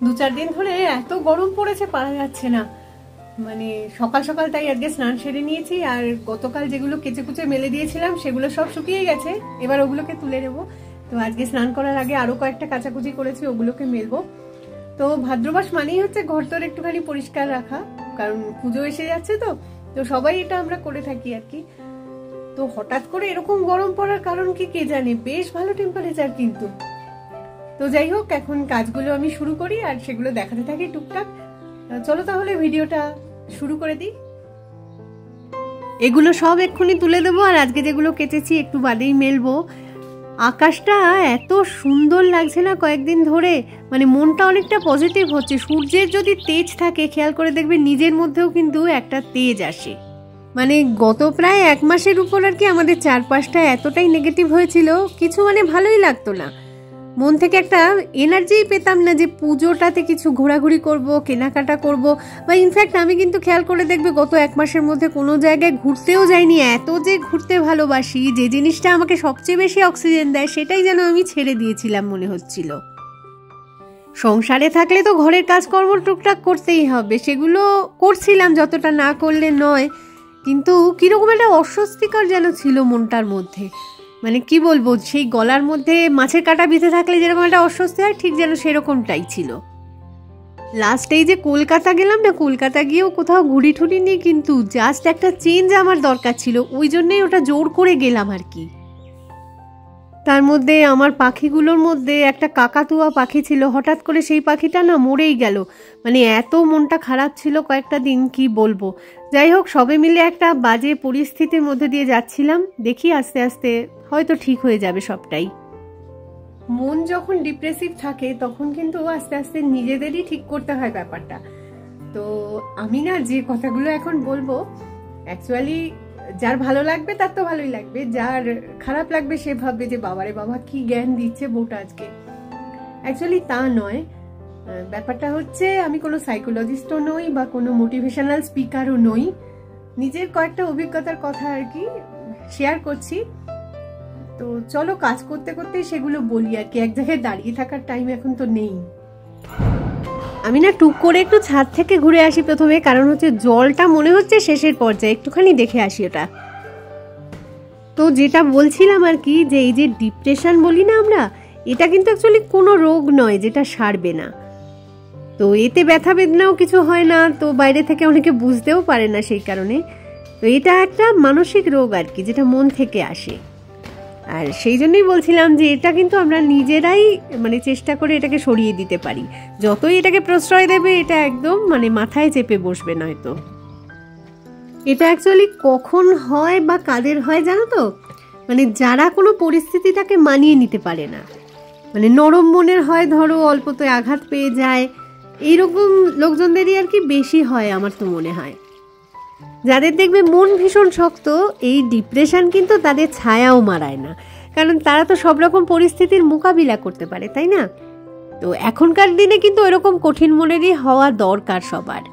2-4 দিন ধরে এত গরম পড়েছে পারা যাচ্ছে না, মানে সকাল সকাল। তাই আজকে স্নান সেরে নিয়েছি, আর গতকাল যেগুলো কেচে কুচে মেলে দিয়েছিলাম সেগুলো সব শুকিয়ে গেছে, এবার ওগুলোকে তুলে নেবো। তো আজকে স্নান করার আগে আরো কয়েকটা কাচাকুচি করেছি, ওগুলোকে মেলবো। তো ভাদ্র মাস মানেই হচ্ছে ঘর তোর একটুখানি পরিষ্কার রাখা, কারণ পুজো এসে যাচ্ছে। তো তো সবাই এটা আমরা করে থাকি আর কি। তো হঠাৎ করে এরকম গরম পড়ার কারণ কি কে জানে, বেশ ভালো টেম্পারেচার কিন্তু। তো যাই হোক, এখন কাজগুলো আমি শুরু করি আর সেগুলো দেখাতে থাকি টুকটাক। চলো তাহলে ভিডিওটা শুরু করে দিই। এগুলো সব এক্ষুনি তুলে দেবো, আর আজকে যেগুলো কেটেছি একটু বাদেই মেলবো। আকাশটা এত সুন্দর লাগছে না কয়েকদিন ধরে, মানে মনটা অনেকটা পজিটিভ হচ্ছে। সূর্যের যদি তেজ থাকে খেয়াল করে দেখবে নিজের মধ্যেও কিন্তু একটা তেজ আসে। মানে গত প্রায় 1 মাসের উপর আর কি আমাদের চারপাশটা এতটাই নেগেটিভ হয়েছিল, কিছু মানে ভালোই লাগতো না। মন থেকে একটা এনার্জিই পেতাম না যে পুজোটাতে কিছু ঘোরাঘুরি করব, কেনাকাটা করব। বা ইনফ্যাক্ট আমি কিন্তু খেয়াল করে দেখবে গত 1 মাসের মধ্যে কোনো জায়গায় ঘুরতেও যাইনি। এত যে ঘুরতে ভালোবাসি, যে জিনিসটা আমাকে সবচেয়ে বেশি অক্সিজেন দেয় সেটাই যেন আমি ছেড়ে দিয়েছিলাম মনে হচ্ছিল। সংসারে থাকলে তো ঘরের কাজকর্ম টুকটাক করতেই হবে, সেগুলো করছিলাম, যতটা না করলে নয়। কিন্তু কিরকম একটা অস্বস্তিকর যেন ছিল মনটার মধ্যে। মানে কি বলবো, সেই গলার মধ্যে মাছের কাঁটা বিঁধে থাকলে যেরকম একটা অস্বস্তি হয়, ঠিক যেন সেরকমটাই ছিল। লাস্ট এই যে কলকাতা গেলাম না, কলকাতা গিয়েও কোথাও ঘুরি ঠুরি নেই, কিন্তু জাস্ট একটা চেঞ্জ আমার দরকার ছিল, ওই জন্যই ওটা জোর করে গেলাম আর কি। তার মধ্যে আমার পাখিগুলোর মধ্যে একটা কাকাতুয়া পাখি ছিল, হঠাৎ করে সেই পাখিটা না মরেই গেল। মানে এত মনটা খারাপ ছিল কয়েকটা দিন, কি বলবো। যাই হোক, সবে মিলে একটা বাজে পরিস্থিতির মধ্যে দিয়ে যাচ্ছিলাম, দেখি আস্তে আস্তে হয়তো ঠিক হয়ে যাবে সবটাই। মন যখন ডিপ্রেসিভ থাকে তখন কিন্তু আস্তে আস্তে নিজেদেরই ঠিক করতে হয় ব্যাপারটা। তো আমি না যে কথাগুলো এখন বলবো, অ্যাকচুয়ালি যার ভালো লাগবে তার তো ভালোই লাগবে, যার খারাপ লাগবে সে ভাববে যে বাবারে বাবা কি জ্ঞান দিচ্ছে বউটা আজকে। অ্যাকচুয়ালি তা নয়, ব্যাপারটা হচ্ছে আমি কোনো সাইকোলজিস্টও নই বা কোনো মোটিভেশনাল স্পিকারও নই, নিজের কয়েকটা অভিজ্ঞতার কথা আর কি শেয়ার করছি। তো চলো কাজ করতে করতে সেগুলো বলি আর কি, এক জায়গায় দাঁড়িয়ে থাকার টাইম এখন তো নেই। আমি না টুক করে একটু ছাদ থেকে ঘুরে আসি প্রথমে, কারণ হচ্ছে জলটা মনে হচ্ছে শেষের পর্যায়ে, একটুখানি দেখে আসি ওটা। তো যেটা বলছিলাম আর কি, যে এই যে ডিপ্রেশন বলি না আমরা, এটা কিন্তু অ্যাকচুয়ালি কোনো রোগ নয় যেটা সারবে না। তো এতে ব্যথা বেদনাও কিছু হয় না, তো বাইরে থেকে অনেকে বুঝতেও পারে না সেই কারণে। তো এটা একটা মানসিক রোগ আর কি, যেটা মন থেকে আসে। আর সেই জন্যই বলছিলাম যে এটা কিন্তু আমরা নিজেরাই মানে চেষ্টা করে এটাকে সরিয়ে দিতে পারি। যতই এটাকে প্রশ্রয় দেবে এটা একদম মানে মাথায় চেপে বসবে নয়তো। এটা অ্যাকচুয়ালি কখন হয় বা কাদের হয় জানো তো, মানে যারা কোনো পরিস্থিতিটাকে মানিয়ে নিতে পারে না, মানে নরম মনের হয়, ধরো অল্পতে আঘাত পেয়ে যায়, এইরকম লোকজনদেরই আর কি বেশি হয় আমার তো মনে হয়। যাদের দেখবে মন ভীষণ শক্ত, এই ডিপ্রেশন কিন্তু তাদের ছায়াও মারায় না, কারণ তারা তো সব রকম পরিস্থিতির মোকাবিলা করতে পারে, তাই না? তো এখনকার দিনে কিন্তু এরকম কঠিন মনেরই হওয়া দরকার সবার।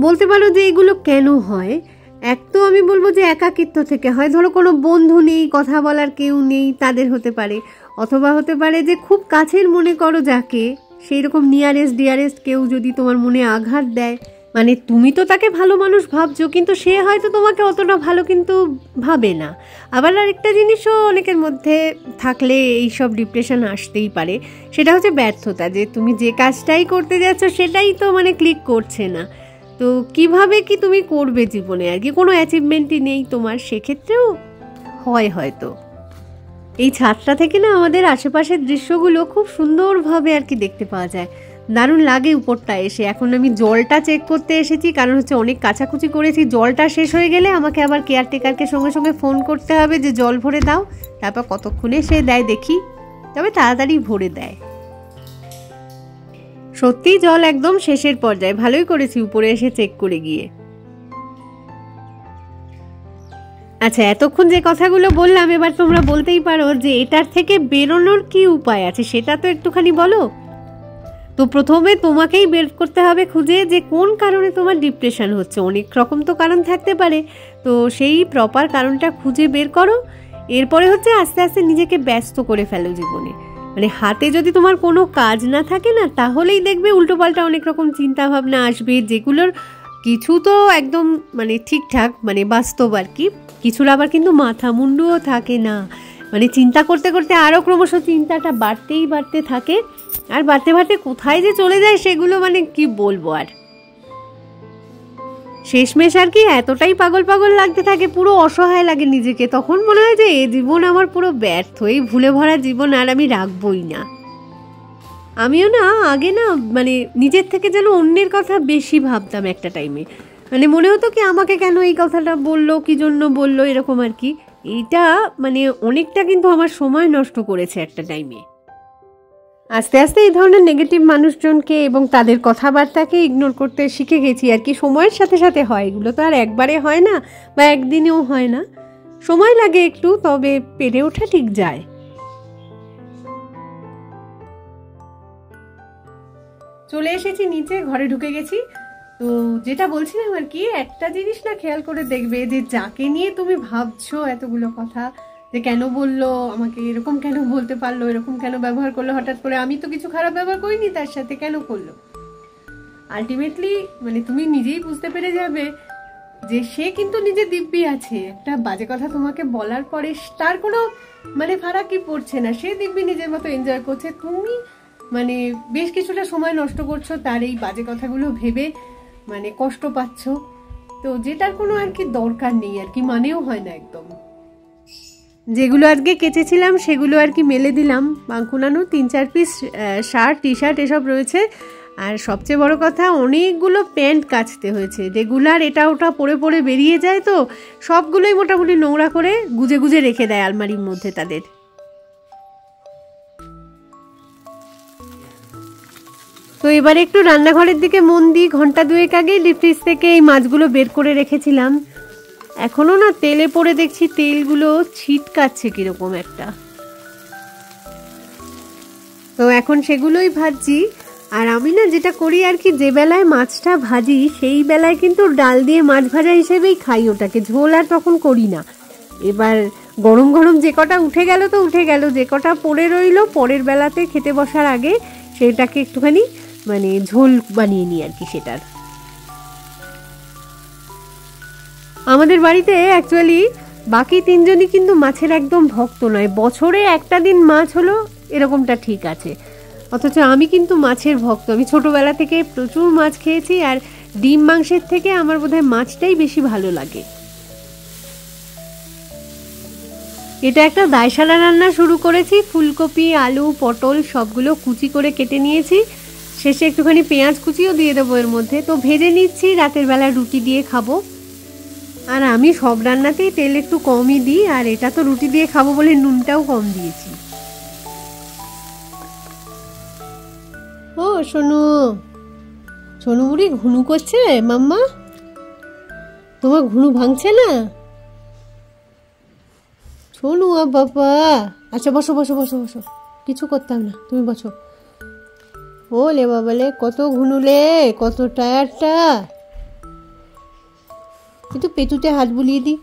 বলতে পারো যে এগুলো কেন হয়, এক তো আমি বলবো যে একাকিত্ব থেকে হয়, ধরো কোনো বন্ধু নেই, কথা বলার কেউ নেই, তাদের হতে পারে। অথবা হতে পারে যে খুব কাছের মনে করো যাকে, সেই রকম নিয়ারেস্ট ডিয়ারেস্ট কেউ যদি তোমার মনে আঘাত দেয়, মানে তুমি তো তাকে ভালো মানুষ ভাবছো, কিন্তু সে হয়তো তোমাকে অতটা ভালো কিন্তু ভাবে না। আবার আরেকটা জিনিসও অনেকের মধ্যে থাকলে এইসব ডিপ্রেশন আসতেই পারে, সেটা হচ্ছে ব্যর্থতা, যে তুমি যে কাজটাই করতে যাচ্ছ সেটাই তো মানে ক্লিক করছে না। তো কিভাবে কি তুমি করবে জীবনে আর কি, কোনো অ্যাচিভমেন্টই নেই তোমার, সেক্ষেত্রেও হয় হয়তো। এই ছাদটা থেকে না আমাদের আশেপাশের দৃশ্যগুলো খুব সুন্দরভাবে আর কি দেখতে পাওয়া যায়, দারুণ লাগে উপরটা এসে। এখন আমি জলটা চেক করতে এসেছি, কারণ হচ্ছে অনেক কাচাকুচি করেছি, জলটা শেষ হয়ে গেলে আমাকে আবার কেয়ারটেকারকে সঙ্গে সঙ্গে ফোন করতে হবে যে জল ভরে দাও, তারপর কতক্ষণে সে দেয় দেখি, তবে তাড়াতাড়ি ভরে দেয়। সত্যি জল একদম শেষের পর্যায়ে, ভালোই করেছি উপরে এসে চেক করে গিয়ে। আচ্ছা, এতক্ষণ যে কথাগুলো বললাম, এবার তোমরা বলতেই পারো যে এটার থেকে বেরোনোর কি উপায় আছে, সেটা তো একটুখানি বলো। তো প্রথমে তোমাকেই বের করতে হবে খুঁজে যে কোন কারণে তোমার ডিপ্রেশন হচ্ছে। অনেক রকম তো কারণ থাকতে পারে, তো সেই প্রপার কারণটা খুঁজে বের করো। এরপরে হচ্ছে আস্তে আস্তে নিজেকে ব্যস্ত করে ফেলো জীবনে। মানে হাতে যদি তোমার কোনো কাজ না থাকে না, তাহলেই দেখবে উল্টোপাল্টা অনেক রকম চিন্তা ভাবনা আসবে, যেগুলোর কিছু তো একদম মানে ঠিকঠাক মানে বাস্তব আর কি, কিছুর আবার কিন্তু মাথা মুন্ডুও থাকে না। মানে চিন্তা করতে করতে আরও ক্রমশ চিন্তাটা বাড়তে থাকে, আর বাড়তে কোথায় যে চলে যায় সেগুলো মানে কি বলবো আর। শেষমেশ আর কি এতটাই পাগল লাগতে থাকে, পুরো অসহায় লাগে নিজেকে। তখন মনে হয় যে এ জীবন আমার পুরো ব্যর্থ, এই ভুলে ভরা জীবন আর আমি রাখবই না। আমিও না আগে না মানে নিজের থেকে যেন অন্যের কথা বেশি ভাবতাম একটা টাইমে। মানে মনে হতো কি আমাকে কেন এই কথাটা বললো, কি জন্য বললো, এরকম আর কি। এইটা মানে অনেকটা কিন্তু আমার সময় নষ্ট করেছে একটা টাইমে। আস্তে আস্তে এই ধরনের নেগেটিভ মানুষজনকে এবং তাদের কথাবার্তাকে ইগনোর করতে শিখে গেছি আর কি। সময়ের সাথে সাথে হয়, এগুলো তো আর একবারে হয় না বা একদিনেও হয় না, সময় লাগে একটু, তবে পেরে ওঠা ঠিক যায়। চলে এসেছি নিচে, ঘরে ঢুকে গেছি। তো যেটা বলছিলাম আর কি, একটা জিনিস না খেয়াল করে দেখবে যে যাকে নিয়ে তুমি ভাবছো এতগুলো কথা, যে কেন বললো আমাকে, এরকম কেন বলতে পারলো, এরকম কেন ব্যবহার করলো হঠাৎ করে, আমি তো কিছু খারাপ ব্যবহার করিনি তার সাথে, কেন করলো, আলটিমেটলি মানে তুমি নিজেই বুঝতে পেরে যাবে যে সে কিন্তু নিজে দিব্যি আছে। একটা বাজে কথা তোমাকে বলার পরে তার কোনো মানে ফারাকই পড়ছে না, সে দিব্যি নিজের মতো এনজয় করছে। তুমি মানে বেশ কিছুটা সময় নষ্ট করছো তার এই বাজে কথাগুলো ভেবে, মানে কষ্ট পাচ্ছ, তো যেটার কোনো আর কি দরকার নেই আর কি, মানেও হয় না একদম। যেগুলো আজকে কেচেছিলাম সেগুলো আর কি মেলে দিলাম, বাঁকুনানো 3-4 পিস শার্ট, টি শার্ট এসব রয়েছে। আর সবচেয়ে বড় কথা, অনেকগুলো প্যান্ট কাচতে হয়েছে, রেগুলার এটা ওটা পরে বেরিয়ে যায়, তো সবগুলোই মোটামুটি নোংরা করে গুজে রেখে দেয় আলমারির মধ্যে তাদের। তো এবারে একটু রান্নাঘরের দিকে মন দিই। ঘন্টা 2 আগে ডিপ ফ্রিজ থেকে এই মাছগুলো বের করে রেখেছিলাম, এখনো না তেলে পড়ে দেখছি তেলগুলো ছিটকাচ্ছে কিরকম একটা, তো এখন সেগুলোই ভাজছি। আর আমি না যেটা করি আর কি, যে বেলায় মাছটা ভাজি সেই বেলায় কিন্তু ডাল দিয়ে মাছ ভাজা হিসেবেই খাই ওটাকে, ঝোল আর তখন করি না। এবার গরম যে কটা উঠে গেল তো উঠে গেল, যে কটা পড়ে রইলো পরের বেলাতে খেতে বসার আগে সেটাকে একটুখানি মানে ঝোল বানিয়ে নিই আর কি সেটার। আমাদের বাড়িতে অ্যাকচুয়ালি বাকি 3 জনই কিন্তু মাছের একদম ভক্ত নয়, বছরে একটা দিন মাছ হলো এরকমটা ঠিক আছে, অথচ আমি কিন্তু মাছের ভক্ত। আমি ছোটবেলা থেকে প্রচুর মাছ খেয়েছি, আর ডিম মাংসের থেকে আমার বোধহয় মাছটাই বেশি ভালো লাগে। এটা একটা দায়সালা রান্না শুরু করেছি, ফুলকপি, আলু, পটল সবগুলো কুচি করে কেটে নিয়েছি, শেষে একটুখানি পেঁয়াজ কুচিও দিয়ে দেবো এর মধ্যে। তো ভেজে নিচ্ছি, রাতের বেলা রুটি দিয়ে খাবো। আর আমি সব রান্নাতেই তেল একটু কমই দিই, আর এটা তো রুটি দিয়ে খাবো বলে নুনটাও কম দিয়েছি। ও সোনু, সোনু বুড়ি ঘুনু করছে মাম্মা, তোমার ঘুনু ভাঙছে না সোনু? বাবা আচ্ছা বসো, কিছু করতাম না, তুমি বসো। ওলে বাবালে কত ঘুনুলে, কত টায়ারটা, একটু পেটুতে হাত বুলিয়ে দি।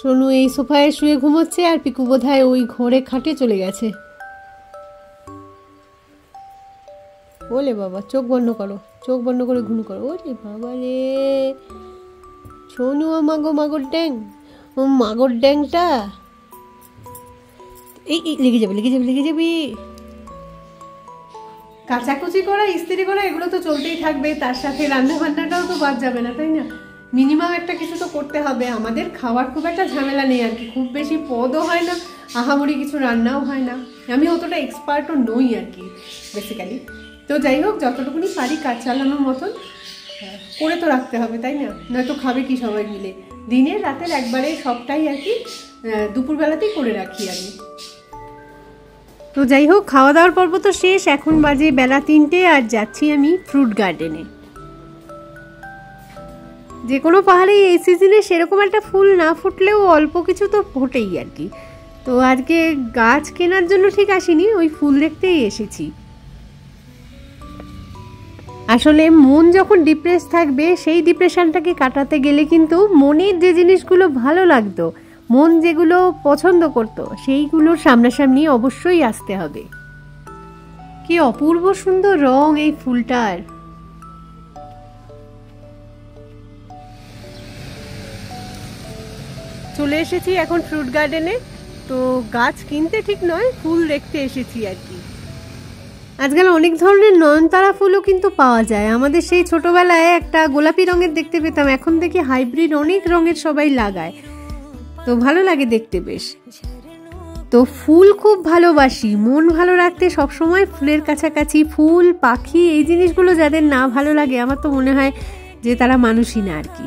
সোনু এই সোফায় শুয়ে ঘুমোচ্ছে, আর পিকু বোধহয় ওই ঘরে খাটে চলে গেছে। ওলে বাবা, চোখ বন্ধ করে ঘুনু করো। ওলে বাবা রে সোনু, মাগর ড্যাং, ও মাগর ড্যাংটা, এই লেগে যাবে। কাচাকুচি করা, ইস্ত্রি করা এগুলো তো চলতেই থাকবে, তার সাথে রান্না বান্নাটাও তো বাদ যাবে না, তাই না? মিনিমাম একটা কিছু তো করতে হবে। আমাদের খাওয়ার খুব একটা ঝামেলা নেই আর কি, খুব বেশি পদও হয় না, আহামরি কিছু রান্নাও হয় না, আমি অতটা এক্সপার্টও নই আর কি বেসিক্যালি। তো যাই হোক, যতটুকুনি পারি কাজ চালানোর মতন করে তো রাখতে হবে, তাই না? নয়তো খাবে কি সবাই মিলে? দিনের রাতের একবারে সবটাই আর কি দুপুরবেলাতেই করে রাখি আমি। তো যাই হোক, খাওয়া দাওয়ার পর্ব তো শেষ, এখন বাজে বেলা 3টে, আর যাচ্ছি আমি ফ্রুট গার্ডেনে। যে কোনো পাহাড়ে এই সিজনে সেরকম একটা ফুল না ফুটলেও অল্প কিছু তো ফোটেই আর কি। তো আজকে গাছ কেনার জন্য ঠিক আসিনি, ওই ফুল দেখতেই এসেছি। আসলে মন যখন ডিপ্রেস থাকবে সেই ডিপ্রেশনটাকে কাটাতে গেলে কিন্তু মনের যে জিনিসগুলো ভালো লাগতো, মন যেগুলো পছন্দ করতো, সেইগুলোর সামনাসামনি অবশ্যই আসতে হবে। কি অপূর্ব সুন্দর রং এই ফুলটার। চলে এসেছি এখন ফ্রুট গার্ডেনে। তো গাছ কিনতে ঠিক নয়, ফুল দেখতে এসেছি আর কি। আজকাল অনেক ধরনের নয়নতারা ফুলও কিন্তু পাওয়া যায়। আমাদের সেই ছোটবেলায় একটা গোলাপি রঙের দেখতে পেতাম, এখন দেখি হাইব্রিড অনেক রঙের সবাই লাগায়, তো ভালো লাগে দেখতে বেশ। তো ফুল খুব ভালোবাসি, মন ভালো রাখতে সবসময় ফুলের কাছাকাছি, ফুল পাখি এই জিনিসগুলো যাদের না ভালো লাগে আমার তো মনে হয় যে তারা মানুষই না আর কি।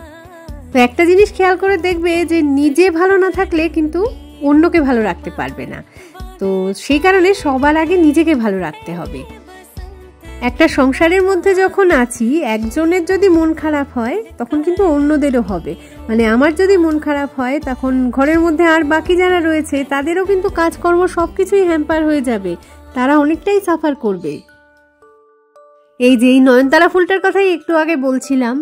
তো একটা জিনিস খেয়াল করে দেখবে যে নিজে ভালো না থাকলে কিন্তু অন্যকে ভালো রাখতে পারবে না। তো সেই কারণে সবার আগে নিজেকে ভালো রাখতে হবে। একটা সংসারের মধ্যে যখন আছি, একজনের যদি মন খারাপ হয় তখন কিন্তু অন্যদেরও হবে। মানে আমার যদি মন খারাপ হয় তখন ঘরের মধ্যে আর বাকি যারা রয়েছে তাদেরও কিন্তু কাজকর্ম সব কিছুই হ্যাম্পার হয়ে যাবে, তারা অনেকটাই সাফার করবে। এই যে এই নয়নতারা ফুলটার কথাই একটু আগে বলছিলাম,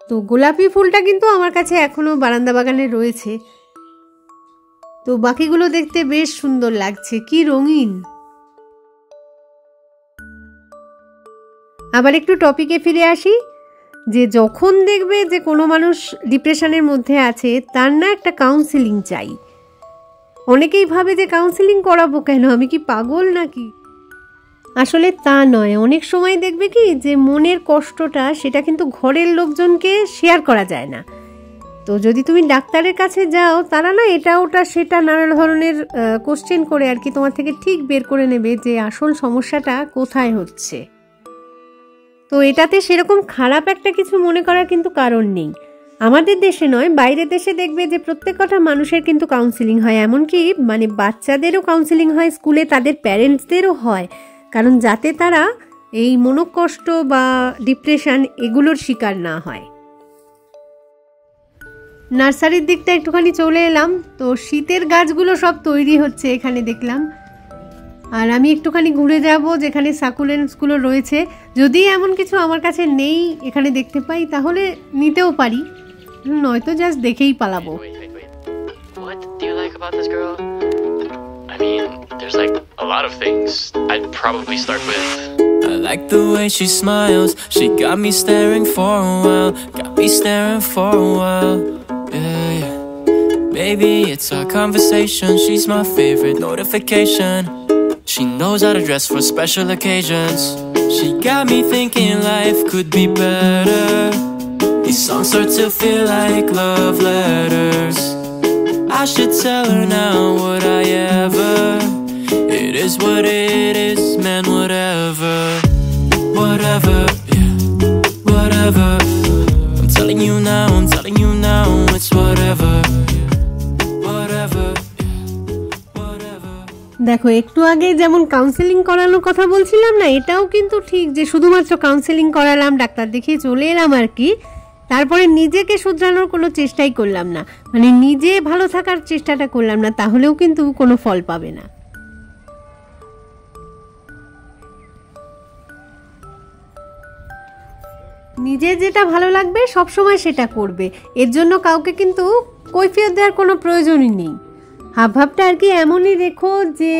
তো গোলাপি ফুলটা কিন্তু আমার কাছে এখনো বারান্দা বাগানে রয়েছে। তো বাকিগুলো দেখতে বেশ সুন্দর লাগছে, কি রঙিন। আবার একটু টপিকে ফিরে আসি, যে যখন দেখবে যে কোনো মানুষ ডিপ্রেশনের মধ্যে আছে, তার না একটা কাউন্সেলিং চাই। অনেকেই ভাবে যে কাউন্সেলিং করাবো কেন, আমি কি পাগল নাকি? আসলে তা নয়। অনেক সময় দেখবে কি যে মনের কষ্টটা সেটা কিন্তু ঘরের লোকজনকে শেয়ার করা যায় না। তো যদি তুমি ডাক্তারের কাছে যাও, তারা না এটা ওটা সেটা নানা ধরনের কোশ্চেন করে আর কি তোমার থেকে ঠিক বের করে নেবে যে আসল সমস্যাটা কোথায় হচ্ছে। তো এটাতে সেরকম খারাপ একটা কিছু মনে করার কিন্তু কারণ নেই। আমাদের দেশে নয়, বাইরের দেশে দেখবে যে প্রত্যেক কটা মানুষের কিন্তু কাউন্সেলিং হয়, এমনকি মানে বাচ্চাদেরও কাউন্সেলিং হয় স্কুলে, তাদের প্যারেন্টসদেরও হয়, কারণ যাতে তারা এই মনোকষ্ট বা ডিপ্রেশন এগুলোর শিকার না হয়। নার্সারির দিকটা একটুখানি চলে এলাম। তো শীতের গাছগুলো সব তৈরি হচ্ছে এখানে দেখলাম, আর আমি একটুখানি ঘুরে যাব যেখানে সাকুলেন্টসগুলো রয়েছে। যদি এমন কিছু আমার কাছে নেই এখানে দেখতে পাই তাহলে নিতেও পারি, নয়তো জাস্ট দেখেই পালাবো। What do you like about this girl? I mean, there's like a lot of things. I'd probably start with I like the way she smiles. She got me staring for a while. Got me staring for a while. Yeah, yeah. Baby, it's our conversation. She's my favorite notification. She knows how to dress for special occasions. She got me thinking life could be better. These songs start to feel like love letters. I should tell her now, would I ever? It is what it is, man, whatever. Whatever, yeah, whatever. I'm telling you now, it's whatever. Whatever, yeah, whatever. দেখো একটু আগে যেমন counselling করানোর কথা বলছিলাম না, এটাও কিন্তু ঠিক যে শুধুমাত্র কাউন্সেলিং করালাম, ডাক্তার দেখিয়ে চলে এলাম আর কি, তারপরে নিজেকে শুধরানোর কোনো চেষ্টাই করলাম না, মানে নিজে ভালো থাকার চেষ্টাটা করলাম না, তাহলেও কিন্তু কোনো ফল পাবে না। নিজের যেটা ভালো লাগবে সবসময় সেটা করবে, এর জন্য কাউকে কিন্তু কৈফিয়ত দেওয়ার কোনো প্রয়োজনই নেই। হাবভাবটা আর কি এমনই রেখো যে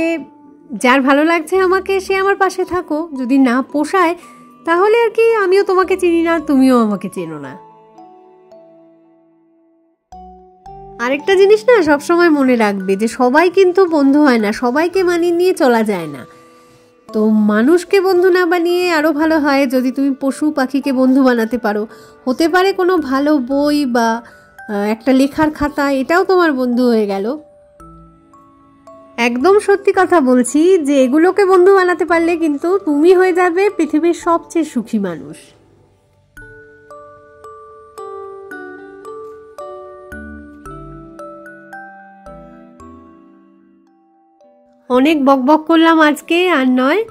যার ভালো লাগছে আমাকে, সে আমার পাশে থাকো, যদি না পোষায় তাহলে আর কি আমিও তোমাকে চিনি না, তুমিও আমাকে চেনো না। আরেকটা জিনিস না সবসময় মনে রাখবে যে সবাই কিন্তু বন্ধু হয় না, সবাইকে মানিয়ে নিয়ে চলা যায় না। তো মানুষকে বন্ধু না বানিয়ে আরও ভালো হয় যদি তুমি পশু পাখিকে বন্ধু বানাতে পারো। হতে পারে কোনো ভালো বই বা একটা লেখার খাতা, এটাও তোমার বন্ধু হয়ে গেল। একদম সত্যি কথা বলছি যে এগুলোকে বন্ধু বানাতে পারলে কিন্তু তুমি হয়ে যাবে পৃথিবীর সবচেয়ে সুখী মানুষ। অনেক বকবক করলাম আজকে, আর নয়।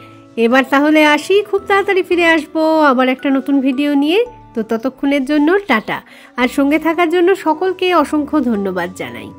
এবার তাহলে আসি, খুব তাড়াতাড়ি ফিরে আসবো আবার একটা নতুন ভিডিও নিয়ে। তো ততক্ষণের জন্য টাটা, আর সঙ্গে থাকার জন্য সকলকে অসংখ্য ধন্যবাদ জানাই।